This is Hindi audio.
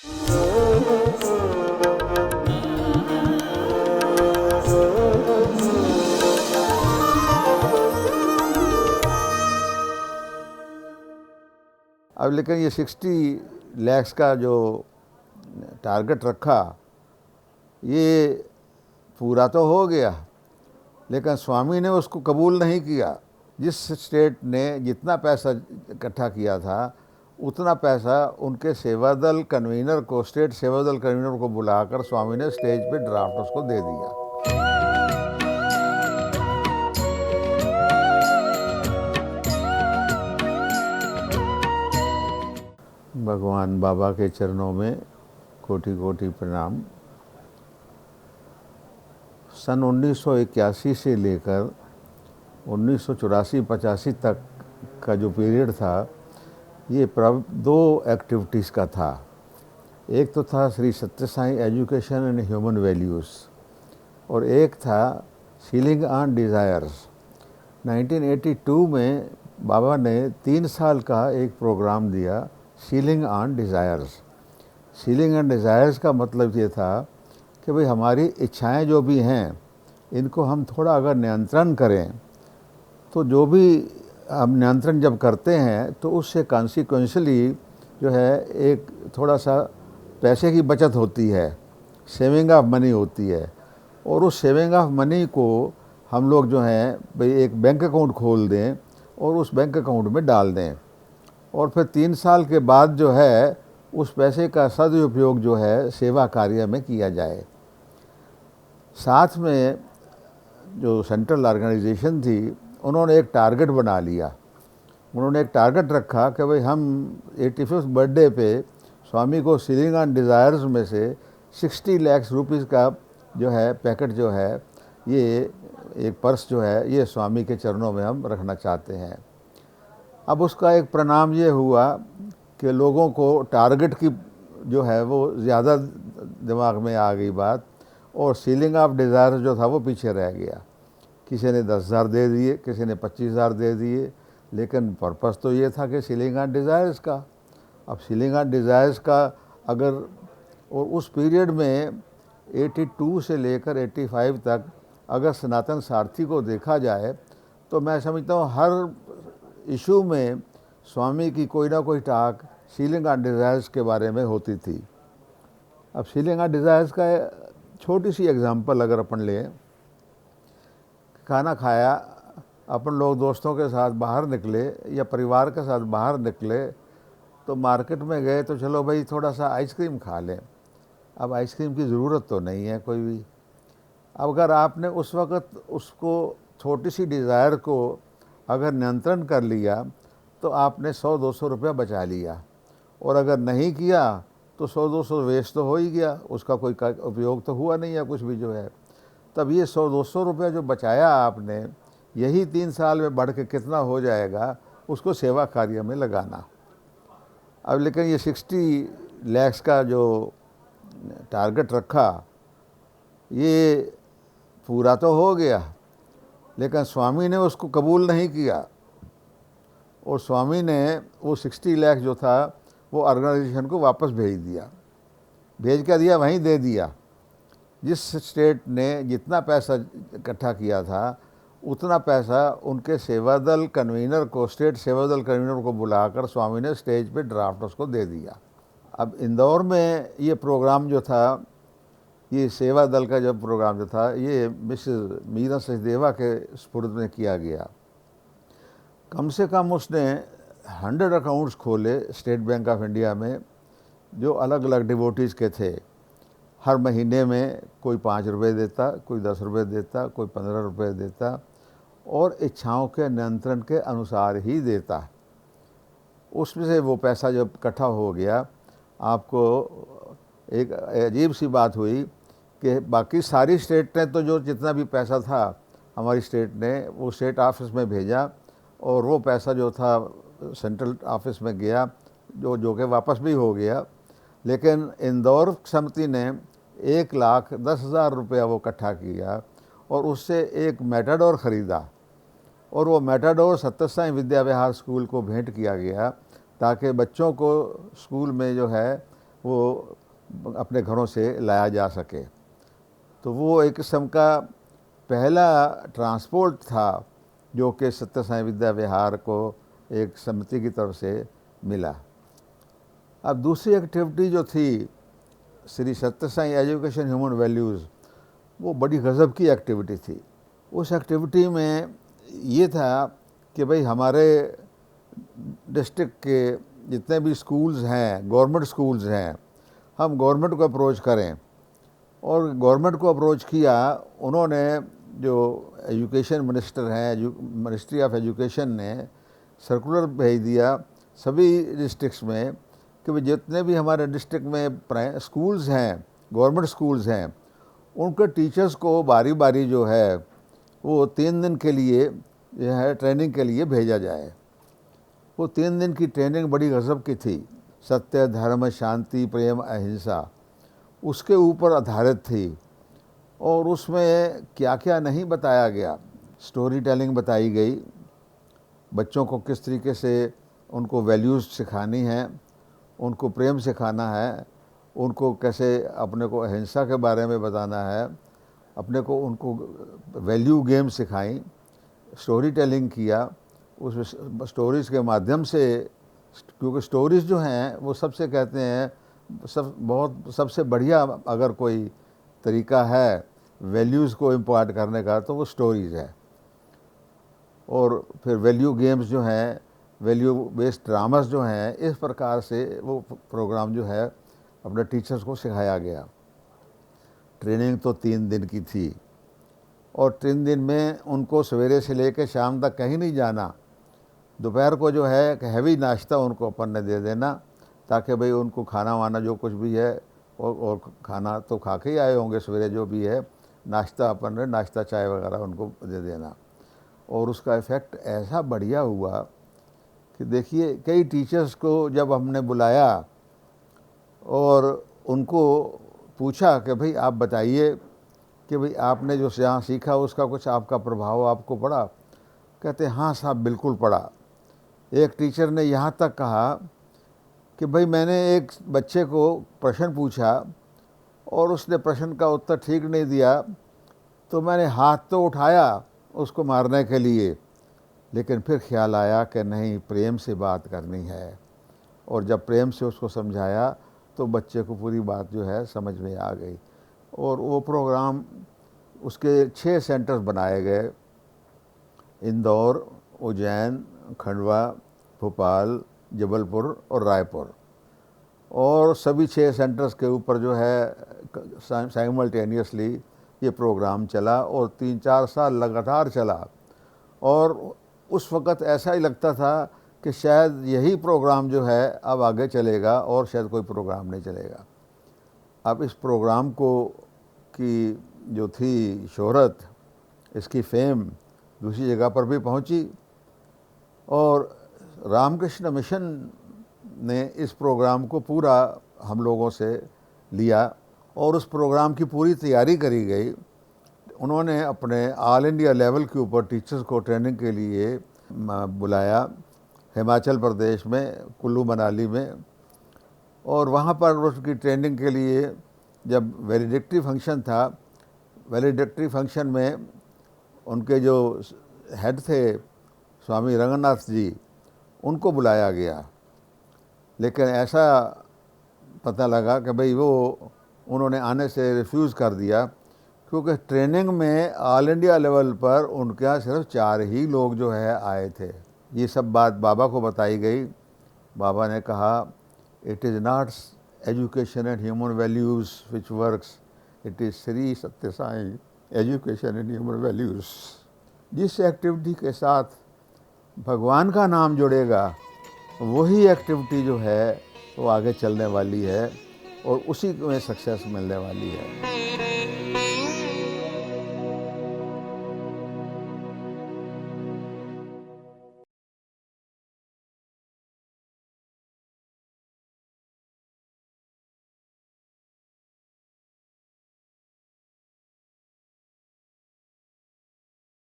अब लेकिन ये 60 लाख का जो टारगेट रखा ये पूरा तो हो गया, लेकिन स्वामी ने उसको कबूल नहीं किया। जिस स्टेट ने जितना पैसा इकट्ठा किया था उतना पैसा उनके सेवा दल कन्वीनर को, स्टेट सेवा दल कन्वीनर को बुलाकर स्वामी ने स्टेज पे ड्राफ्ट उसको दे दिया। भगवान बाबा के चरणों में कोटि कोटि प्रणाम। सन 1981 से लेकर 1984-85 तक का जो पीरियड था ये दो एक्टिविटीज़ का था। एक तो था Shri Sathya Sai education and human values और एक था सीलिंग ऑन डिज़ायर्स। 1982 में बाबा ने 3 साल का एक प्रोग्राम दिया, ceiling on desires. Ceiling on desires का मतलब ये था कि भाई हमारी इच्छाएं जो भी हैं इनको हम थोड़ा अगर नियंत्रण करें तो जो भी हम नियंत्रण जब करते हैं तो उससे कॉन्सिक्वेंशली जो है एक थोड़ा सा पैसे की बचत होती है, सेविंग ऑफ मनी होती है। और उस सेविंग ऑफ मनी को हम लोग जो हैं भाई एक बैंक अकाउंट खोल दें और उस बैंक अकाउंट में डाल दें और फिर 3 साल के बाद जो है उस पैसे का सदुपयोग जो है सेवा कार्य में किया जाए। साथ में जो सेंट्रल ऑर्गेनाइजेशन थी उन्होंने एक टारगेट बना लिया। उन्होंने एक टारगेट रखा कि भाई हम 85th बर्थडे पे स्वामी को सीलिंग ऑन डिज़ायर्स में से 60 लाख रुपीज़ का जो है पैकेट जो है ये एक पर्स जो है ये स्वामी के चरणों में हम रखना चाहते हैं। अब उसका एक परिणाम ये हुआ कि लोगों को टारगेट की जो है वो ज़्यादा दिमाग में आ गई बात और सीलिंग ऑफ डिज़ायर जो था वो पीछे रह गया। किसी ने 10,000 दे दिए, किसी ने 25,000 दे दिए, लेकिन पर्पस तो ये था कि सीलिंग ऑन डिज़ायर्स का। अब सीलिंग ऑन डिज़ायर्स का अगर और उस पीरियड में 82 से लेकर 85 तक अगर सनातन सारथी को देखा जाए तो मैं समझता हूँ हर इशू में स्वामी की कोई ना कोई टाक सीलिंग ऑन डिज़ायर्स के बारे में होती थी। अब सीलिंग ऑन डिज़ायर्स का छोटी सी एग्जांपल अगर अपन लें, खाना खाया, अपन लोग दोस्तों के साथ बाहर निकले या परिवार के साथ बाहर निकले तो मार्केट में गए तो चलो भाई थोड़ा सा आइसक्रीम खा लें। अब आइसक्रीम की ज़रूरत तो नहीं है कोई भी। अब अगर आपने उस वक़्त उसको छोटी सी डिज़ायर को अगर नियंत्रण कर लिया तो आपने 100-200 रुपया बचा लिया और अगर नहीं किया तो 100-200 वेस्ट तो हो ही गया, उसका कोई उपयोग तो हुआ नहीं है कुछ भी जो है। तब ये 100-200 रुपया जो बचाया आपने यही 3 साल में बढ़ के कितना हो जाएगा उसको सेवा कार्य में लगाना। अब लेकिन ये 60 लाख का जो टारगेट रखा ये पूरा तो हो गया, लेकिन स्वामी ने उसको कबूल नहीं किया और स्वामी ने वो 60 लाख जो था वो ऑर्गेनाइजेशन को वापस भेज दिया। भेज कर दिया, वहीं दे दिया। जिस स्टेट ने जितना पैसा इकट्ठा किया था उतना पैसा उनके सेवा दल कन्वीनर को, स्टेट सेवा दल कन्वीनर को बुलाकर स्वामी ने स्टेज पे ड्राफ्ट उसको दे दिया। अब इंदौर में ये प्रोग्राम जो था, ये सेवा दल का जब प्रोग्राम जो था ये मिसेस मीरा सचदेवा के स्फूर्त में किया गया। कम से कम उसने 100 अकाउंट्स खोले स्टेट बैंक ऑफ इंडिया में जो अलग अलग डिवोटीज़ के थे। हर महीने में कोई 5 रुपये देता, कोई 10 रुपये देता, कोई 15 रुपये देता और इच्छाओं के नियंत्रण के अनुसार ही देता। उसमें से वो पैसा जब इकट्ठा हो गया, आपको एक अजीब सी बात हुई कि बाकी सारी स्टेट ने तो जो जितना भी पैसा था हमारी स्टेट ने वो स्टेट ऑफिस में भेजा और वो पैसा जो था सेंट्रल ऑफिस में गया जो कि वापस भी हो गया। लेकिन इंदौर समिति ने 1,10,000 रुपया वो इकट्ठा किया और उससे एक मेटाडोर ख़रीदा और वो मेटाडोर सत्य साई विद्या विहार स्कूल को भेंट किया गया ताकि बच्चों को स्कूल में जो है वो अपने घरों से लाया जा सके। तो वो एक किस्म का पहला ट्रांसपोर्ट था जो कि सत्य साई विद्या विहार को एक समिति की तरफ से मिला। अब दूसरी एक्टिविटी जो थी Shri Sathya Sai education human values, वो बड़ी गज़ब की एक्टिविटी थी। उस एक्टिविटी में ये था कि भाई हमारे डिस्ट्रिक्ट के जितने भी स्कूल्स हैं, गवर्नमेंट स्कूल्स हैं, हम गवर्नमेंट को अप्रोच करें। और गवर्नमेंट को अप्रोच किया उन्होंने, जो एजुकेशन मिनिस्टर हैं, मिनिस्ट्री ऑफ एजुकेशन ने सर्कुलर भेज दिया सभी डिस्ट्रिक्ट्स में कि भाई जितने भी हमारे डिस्ट्रिक्ट में स्कूल्स हैं, गवर्नमेंट स्कूल्स हैं, उनके टीचर्स को बारी बारी जो है वो 3 दिन के लिए जो है ट्रेनिंग के लिए भेजा जाए। वो 3 दिन की ट्रेनिंग बड़ी गज़ब की थी। सत्य, धर्म, शांति, प्रेम, अहिंसा, उसके ऊपर आधारित थी। और उसमें क्या क्या नहीं बताया गया। स्टोरी टेलिंग बताई गई, बच्चों को किस तरीके से उनको वैल्यूज़ सिखानी है, उनको प्रेम सिखाना है, उनको कैसे अपने को अहिंसा के बारे में बताना है, अपने को उनको वैल्यू गेम सिखाई, स्टोरी टेलिंग किया। उस स्टोरीज़ के माध्यम से, क्योंकि स्टोरीज़ जो हैं वो सबसे कहते हैं सबसे बढ़िया अगर कोई तरीका है वैल्यूज़ को इम्पार्ट करने का तो वो स्टोरीज़ है। और फिर वैल्यू गेम्स जो हैं, वैल्यू बेस्ड ड्रामास जो हैं, इस प्रकार से वो प्रोग्राम जो है अपने टीचर्स को सिखाया गया। ट्रेनिंग तो 3 दिन की थी और 3 दिन में उनको सवेरे से लेकर शाम तक कहीं नहीं जाना। दोपहर को जो है हैवी नाश्ता उनको अपन ने दे देना, ताकि भाई उनको खाना वाना जो कुछ भी है और खाना तो खा के ही आए होंगे सवेरे, जो भी है नाश्ता अपन ने नाश्ता चाय वगैरह उनको दे देना। और उसका इफ़ेक्ट ऐसा बढ़िया हुआ कि देखिए कई टीचर्स को जब हमने बुलाया और उनको पूछा कि भाई आप बताइए कि भाई आपने जो यहाँ सीखा उसका कुछ आपका प्रभाव आपको पड़ा। कहते हाँ साहब बिल्कुल पड़ा। एक टीचर ने यहाँ तक कहा कि भाई मैंने एक बच्चे को प्रश्न पूछा और उसने प्रश्न का उत्तर ठीक नहीं दिया, तो मैंने हाथ तो उठाया उसको मारने के लिए, लेकिन फिर ख्याल आया कि नहीं, प्रेम से बात करनी है। और जब प्रेम से उसको समझाया तो बच्चे को पूरी बात जो है समझ में आ गई। और वो प्रोग्राम, उसके 6 सेंटर्स बनाए गए, इंदौर, उज्जैन, खंडवा, भोपाल, जबलपुर और रायपुर। और सभी 6 सेंटर्स के ऊपर जो है साइमल्टेनियसली ये प्रोग्राम चला और 3-4 साल लगातार चला। और उस वक़्त ऐसा ही लगता था कि शायद यही प्रोग्राम जो है अब आगे चलेगा और शायद कोई प्रोग्राम नहीं चलेगा। अब इस प्रोग्राम को की जो थी शोहरत, इसकी फेम दूसरी जगह पर भी पहुंची। और रामकृष्ण मिशन ने इस प्रोग्राम को पूरा हम लोगों से लिया और उस प्रोग्राम की पूरी तैयारी करी गई। उन्होंने अपने ऑल इंडिया लेवल के ऊपर टीचर्स को ट्रेनिंग के लिए बुलाया हिमाचल प्रदेश में, कुल्लू मनाली में। और वहाँ पर उसकी ट्रेनिंग के लिए जब वैलिडिक्टरी फंक्शन था, वैलिडिक्टरी फंक्शन में उनके जो हेड थे स्वामी रंगनाथ जी, उनको बुलाया गया। लेकिन ऐसा पता लगा कि भाई उन्होंने आने से रिफ्यूज़ कर दिया, क्योंकि ट्रेनिंग में ऑल इंडिया लेवल पर उनके यहाँ सिर्फ 4 ही लोग जो है आए थे। ये सब बात बाबा को बताई गई। बाबा ने कहा, it is not education and human values which works, it is Shri Sathya Sai education and human values. जिस एक्टिविटी के साथ भगवान का नाम जुड़ेगा वही एक्टिविटी जो है वो आगे चलने वाली है और उसी में सक्सेस मिलने वाली है।